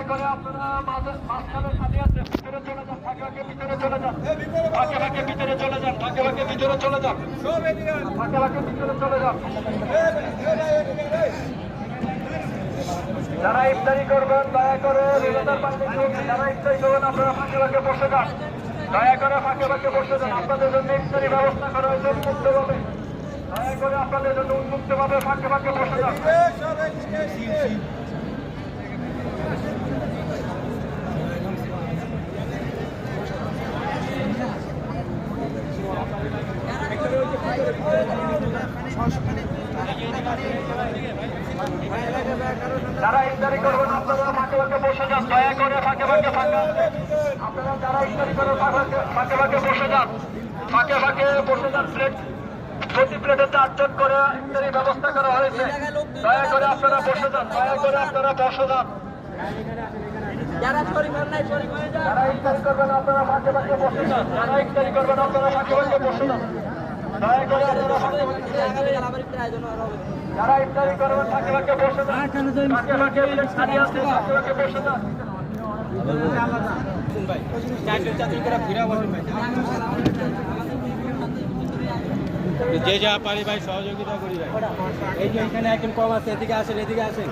করে আপনারা মাঝখানে সাথে আছে ভিতরে চলে যান, ফাঁকে ফাঁকে ভিতরে চলে যান, ফাঁকে ফাঁকে ভিতরে চলে যান, ফাঁকে ফাঁকে ভিতরে চলে যান, ফাঁকে ফাঁকে ভিতরে চলে যান। যারা ইফতারি করবেন দয়া করে যারা ইফতারি করবেন আপনারা ফাঁকে ফাঁকে বসে যান, দয়া করে ফাঁকে ফাঁকে বসে যান। আপনাদের জন্য ইফতারি ব্যবস্থা করা হয়েছে উন্মুক্ত ভাবে, দয়া করে আপনাদের জন্য উন্মুক্ত ভাবে ফাঁকে ফাঁকে বসে যান। যারা ইফতারি করবেন আপনারা ফাঁকে ফাঁকে বসে যান, দয়া করে ফাঁকে ফাঁকে আপনারা যারা ইফতারি করবেন ফাঁকে ফাঁকে বসে যান, ফাঁকে ফাঁকে বসে যান। প্রতি প্লেটে 4 জন করে ইফতারি ব্যবস্থা করা হয়েছে, দয়া করে আপনারা বসে যান, দয়া করে আপনারা বসে যান। যারা ইফতারি করবেন আপনারা ফাঁকে ফাঁকে বসে যান, যারা ইফতারি করবেন আপনারা ফাঁকে ফাঁকে বসে যান, দয়া করে আপনারা ফাঁকে ফাঁকে যারা ইফতারি করবেন ফাঁকে ফাঁকে বসে যান, ফাঁকে ফাঁকে খালি আছে, ফাঁকে ফাঁকে বসে যান। যে যা পারি ভাই সহযোগিতা করি ভাই। এই যে এখানে একজন কম আছে, এদিকে আসেন, এদিকে আসেন,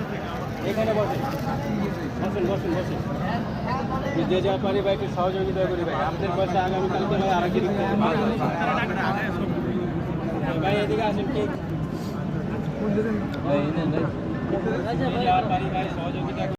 এখানে বসেন, বসেন বসেন বসেন। যে যা পারি ভাই একটু সহযোগিতা করি ভাই। আমাদের পয়সা আগামীকালকে ভাই আর কি ভাই এদিকে আসেন, কি ভাই পারি ভাই সহযোগিতা